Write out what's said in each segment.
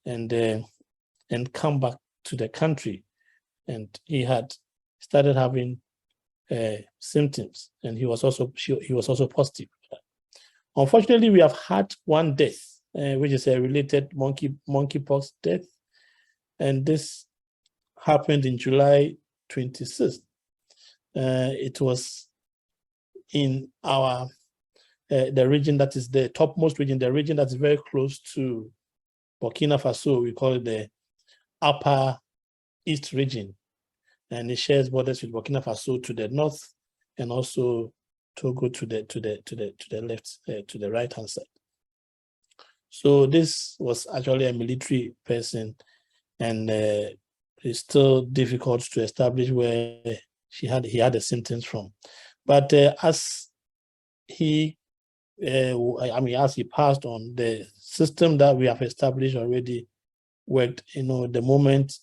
and come back to the country. And he had started having symptoms, and he was also positive. Unfortunately, we have had one death, which is a related monkeypox death, and this happened in July 26th. It was in our the region that is the topmost region, the region that's very close to Burkina Faso. We call it the Upper East region, and it shares borders with Burkina Faso to the north, and also Togo to the left, to the right hand side. So this was actually a military person, and it's still difficult to establish where he had the symptoms from. But as he passed on, the system that we have established already worked. The moment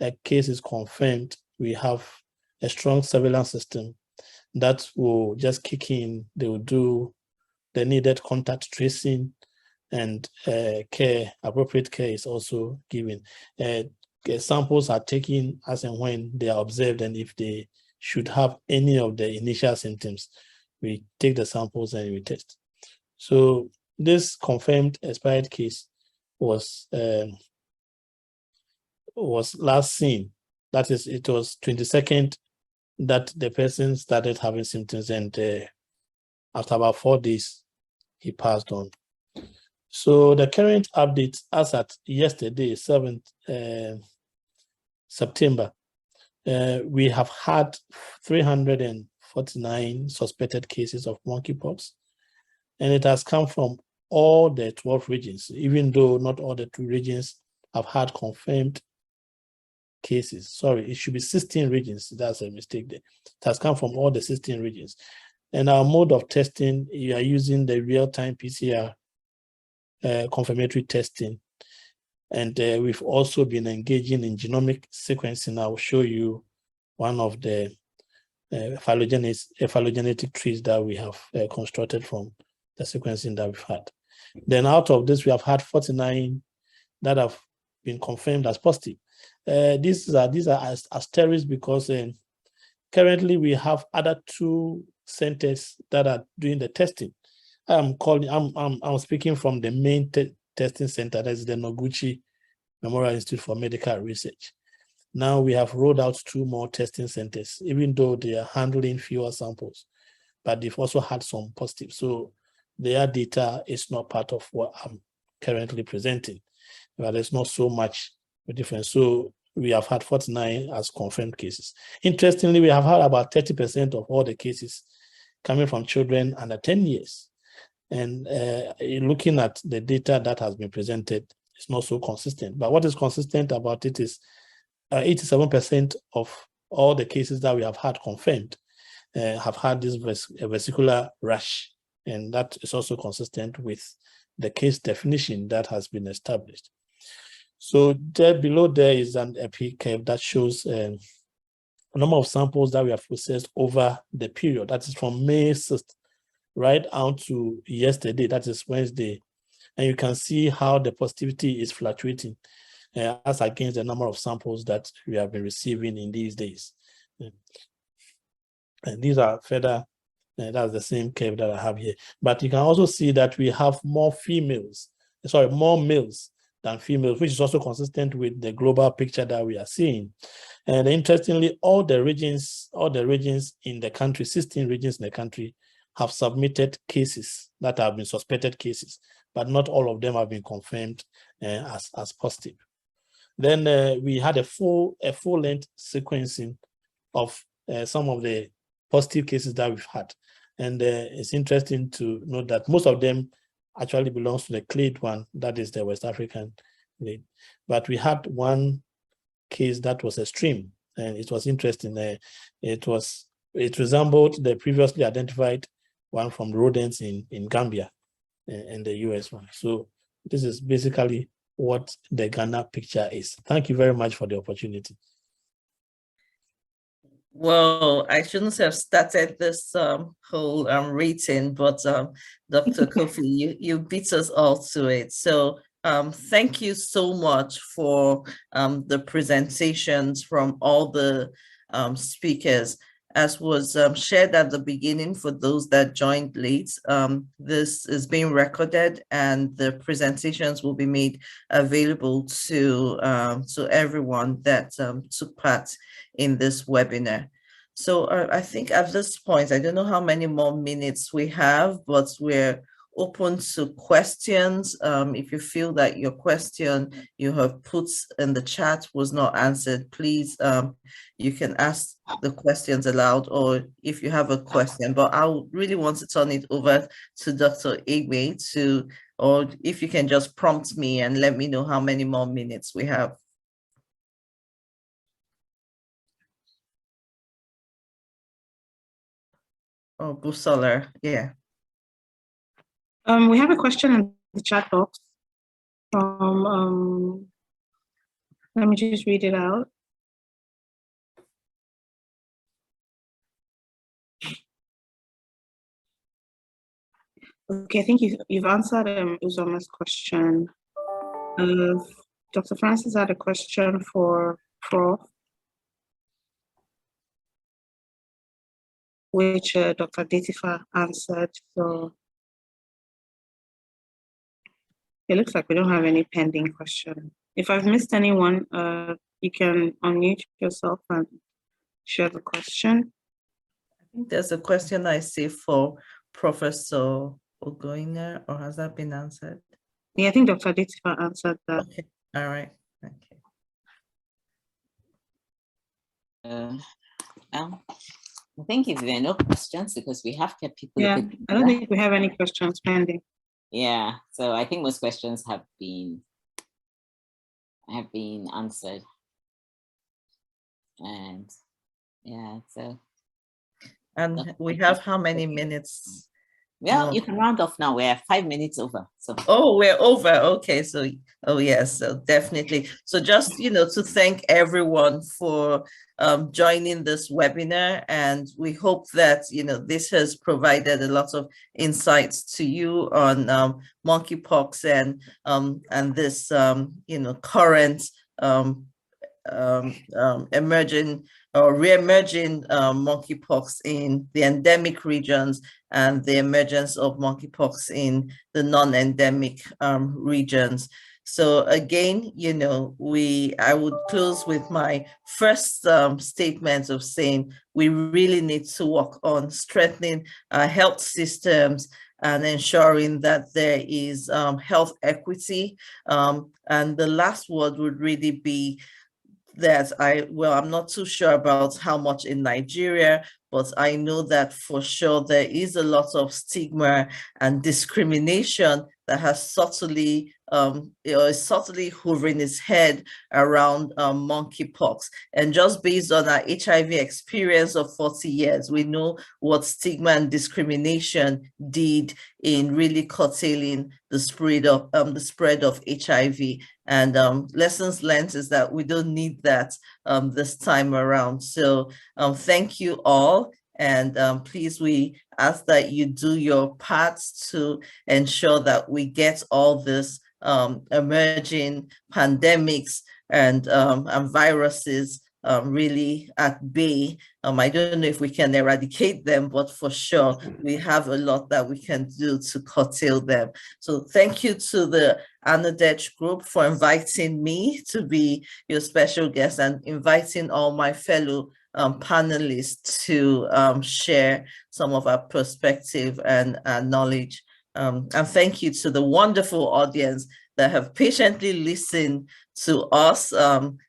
a case is confirmed, we have a strong surveillance system that will just kick in. They will do the needed contact tracing, and appropriate care is also given. Samples are taken as and when they are observed, and if they should have any of the initial symptoms, we take the samples and we test. So this confirmed expired case was last seen. That is, it was 22nd that the person started having symptoms, and after about 4 days, he passed on. So the current update as at yesterday, 7th September, we have had 349 suspected cases of monkeypox, and it has come from all the 12 regions, even though not all the 2 regions have had confirmed cases. Sorry, it should be 16 regions. That's a mistake there. It has come from all the 16 regions. And our mode of testing, you are using the real-time PCR confirmatory testing. And we've also been engaging in genomic sequencing. I will show you one of the phylogenetic trees that we have constructed from the sequencing that we've had. Then out of this, we have had 49 that have been confirmed as positive. These are asterisks because currently we have other 2 centers that are doing the testing. I'm speaking from the main testing center, that is the Noguchi Memorial Institute for Medical Research. Now we have rolled out 2 more testing centers, even though they are handling fewer samples, but they've also had some positive. So their data is not part of what I'm currently presenting, but there's not so much difference. So we have had 49 as confirmed cases. Interestingly, we have had about 30% of all the cases coming from children under 10 years. And looking at the data that has been presented, it's not so consistent. But what is consistent about it is 87% of all the cases that we have had confirmed have had this vesicular rash. And that is also consistent with the case definition that has been established. So there below there is an epi curve that shows a number of samples that we have processed over the period. That is from May 6th right out to yesterday, that is Wednesday. And you can see how the positivity is fluctuating as against the number of samples that we have been receiving in these days. And these are further, that's the same curve that I have here. But you can also see that we have more males than females, which is also consistent with the global picture that we are seeing. And interestingly, all the regions in the country, 16 regions in the country, have submitted cases that have been suspected cases, but not all of them have been confirmed as positive. Then we had a full-length sequencing of some of the positive cases that we've had. And it's interesting to note that most of them actually belongs to the clade one, that is the West African clade. But we had one case that was extreme, and it was interesting. It resembled the previously identified one from rodents in Gambia and the US one. So this is basically what the Ghana picture is. Thank you very much for the opportunity. Well, I shouldn't have started this whole rating, but Dr. Kofi, you beat us all to it. So thank you so much for the presentations from all the speakers. As was shared at the beginning, for those that joined late, this is being recorded and the presentations will be made available to everyone that took part in this webinar. So I think at this point, I don't know how many more minutes we have, but we're open to questions. If you feel that your question you have put in the chat was not answered, please, you can ask the questions aloud, or if you have a question, but I really want to turn it over to Dr. Igwe or if you can just prompt me and let me know how many more minutes we have. Oh, Busola, yeah. We have a question in the chat box from, let me just read it out. Okay, I think you've answered Uzoma's question. Dr. Francis had a question for Prof, which Dr. Detifa answered. So it looks like we don't have any pending question. If I've missed anyone, you can unmute yourself and share the question. I think there's a question I see for Professor Ogoina, or has that been answered? Yeah, I think Dr. Detifa answered that. Okay, all right, okay. I think if there are no questions, because we have kept people. Yeah, I don't think we have any questions pending. Yeah, so I think most questions have been answered. And yeah, so. And we have how many minutes? Well, you can round off now. We're 5 minutes over. So. Oh, we're over. Okay. So, oh yes, so definitely. So just, to thank everyone for joining this webinar. And we hope that, this has provided a lot of insights to you on monkeypox and this, current emerging or re-emerging monkeypox in the endemic regions and the emergence of monkeypox in the non-endemic regions. So again, I would close with my first statement of saying we really need to work on strengthening our health systems and ensuring that there is health equity. And the last word would really be that I'm not too sure about how much in Nigeria, but I know that for sure there is a lot of stigma and discrimination that has subtly hovering its head around monkeypox. And just based on our HIV experience of 40 years, we know what stigma and discrimination did in really curtailing the spread of HIV. And lessons learned is that we don't need that this time around. So thank you all. And please, we ask that you do your parts to ensure that we get all this emerging pandemics and viruses really at bay. I don't know if we can eradicate them, but for sure, we have a lot that we can do to curtail them. So thank you to the ANADECH group for inviting me to be your special guest and inviting all my fellow panelists to share some of our perspective and knowledge. And thank you to the wonderful audience that have patiently listened to us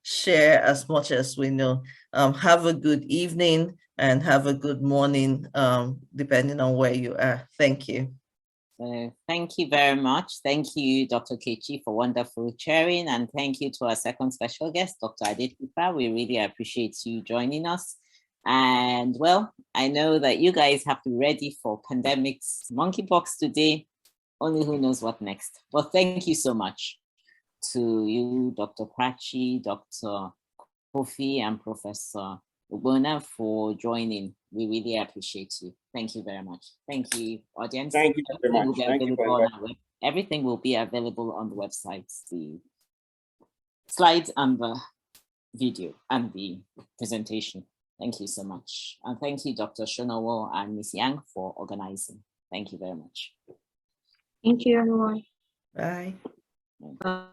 share as much as we know. Have a good evening and have a good morning, depending on where you are. Thank you. Thank you very much. Thank you, Dr. Kechi, for wonderful chairing. And thank you to our second special guest, Dr. Adetifa. We really appreciate you joining us. And well, I know that you guys have to be ready for pandemics, monkeypox today, only who knows what next. But thank you so much to you, Dr. Prachi, Dr. Kofi, and Professor Ogbonna for joining. We really appreciate you. Thank you very much. Thank you, audience. Thank you very much. Thank you for everything will be available on the website, the slides and the video and the presentation. Thank you so much. And thank you, Dr. Shonowo and Ms. Yang, for organizing. Thank you very much. Thank you, everyone. Bye. Bye.